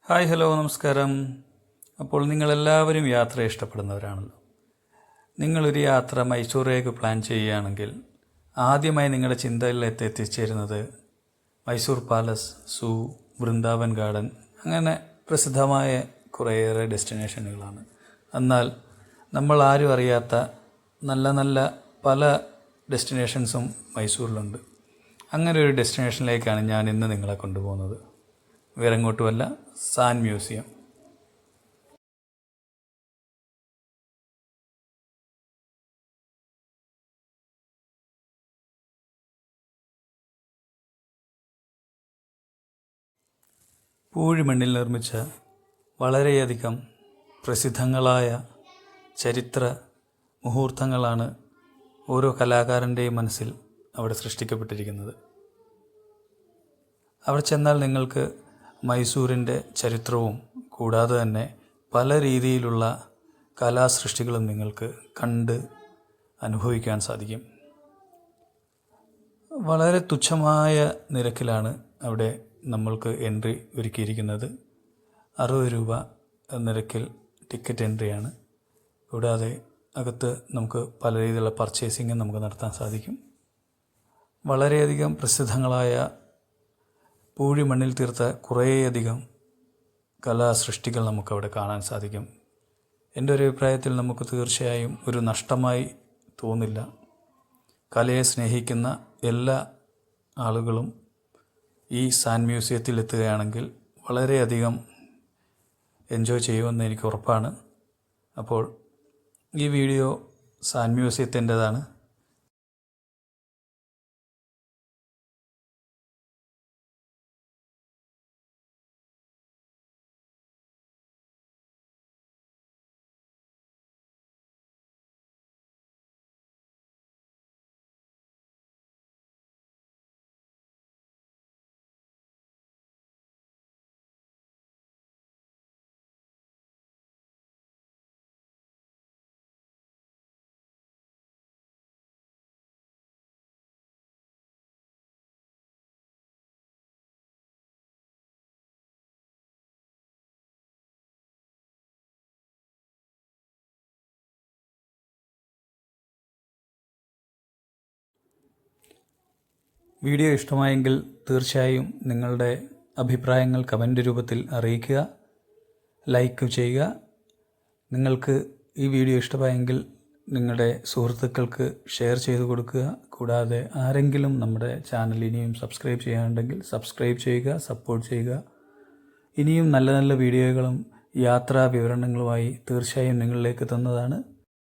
Hi hello നമസ്കാരം. അപ്പോൾ നിങ്ങളെല്ലാവരും യാത്ര ഇഷ്ടപ്പെടുന്നവരാണല്ലോ. നിങ്ങളൊരു യാത്ര മൈസൂരേക്ക് പ്ലാൻ ചെയ്യുകയാണെങ്കിൽ ആദ്യമായി നിങ്ങളുടെ ചിന്തയിലേക്ക് എത്തിച്ചേരുന്നത് മൈസൂർ പാലസ്, സൂ, വൃന്ദാവൻ ഗാർഡൻ, അങ്ങനെ പ്രസിദ്ധമായ കുറേയേറെ ഡെസ്റ്റിനേഷനുകളാണ്. എന്നാൽ നമ്മൾ ആരും അറിയാത്ത നല്ല നല്ല പല ഡെസ്റ്റിനേഷൻസും മൈസൂരിലുണ്ട്. അങ്ങനെ ഒരു ഡെസ്റ്റിനേഷനിലേക്കാണ് ഞാൻ ഇന്ന് നിങ്ങളെ കൊണ്ടുപോകുന്നത്. വേറെ എങ്ങോട്ടുമല്ല, സാൻ മ്യൂസിയം. പൂഴിമണ്ണിൽ നിർമ്മിച്ച വളരെയധികം പ്രസിദ്ധങ്ങളായ ചരിത്ര മുഹൂർത്തങ്ങളാണ് ഓരോ കലാകാരൻ്റെയും മനസ്സിൽ അവിടെ സൃഷ്ടിക്കപ്പെട്ടിരിക്കുന്നത്. അവിടെ ചെന്നാൽ നിങ്ങൾക്ക് മൈസൂരിൻ്റെ ചരിത്രവും കൂടാതെ തന്നെ പല രീതിയിലുള്ള കലാസൃഷ്ടികളും നിങ്ങൾക്ക് കണ്ട് അനുഭവിക്കാൻ സാധിക്കും. വളരെ തുച്ഛമായ നിരക്കിലാണ് അവിടെ നമ്മൾക്ക് എൻട്രി ഒരുക്കിയിരിക്കുന്നത്. 60 രൂപ നിരക്കിൽ ടിക്കറ്റ് എൻട്രിയാണ്. കൂടാതെ അകത്ത് നമുക്ക് പല രീതിയിലുള്ള പർച്ചേസിങ് നമുക്ക് നടത്താൻ സാധിക്കും. വളരെയധികം പ്രസിദ്ധങ്ങളായ പൂഴിമണ്ണിൽ തീർത്ത കുറേയധികം കലാസൃഷ്ടികൾ നമുക്കവിടെ കാണാൻ സാധിക്കും. എൻ്റെ ഒരു അഭിപ്രായത്തിൽ നമുക്ക് തീർച്ചയായും ഒരു നഷ്ടമായി തോന്നില്ല. കലയെ സ്നേഹിക്കുന്ന എല്ലാ ആളുകളും ഈ സാൻ മ്യൂസിയത്തിൽ എത്തുകയാണെങ്കിൽ വളരെയധികം എൻജോയ് ചെയ്യുമെന്ന് എനിക്ക് ഉറപ്പാണ്. അപ്പോൾ ഈ വീഡിയോ സാൻ മ്യൂസിയത്തിൻ്റെതാണ്. വീഡിയോ ഇഷ്ടമായെങ്കിൽ തീർച്ചയായും നിങ്ങളുടെ അഭിപ്രായങ്ങൾ കമൻ്റ് രൂപത്തിൽ അറിയിക്കുക, ലൈക്ക് ചെയ്യുക. നിങ്ങൾക്ക് ഈ വീഡിയോ ഇഷ്ടമായെങ്കിൽ നിങ്ങളുടെ സുഹൃത്തുക്കൾക്ക് ഷെയർ ചെയ്ത് കൊടുക്കുക. കൂടാതെ ആരെങ്കിലും നമ്മുടെ ചാനൽ ഇനിയും സബ്സ്ക്രൈബ് ചെയ്യാനുണ്ടെങ്കിൽ സബ്സ്ക്രൈബ് ചെയ്യുക, സപ്പോർട്ട് ചെയ്യുക. ഇനിയും നല്ല നല്ല വീഡിയോകളും യാത്രാ വിവരണങ്ങളുമായി തീർച്ചയായും നിങ്ങളിലേക്ക് എത്തുന്നതാണ്.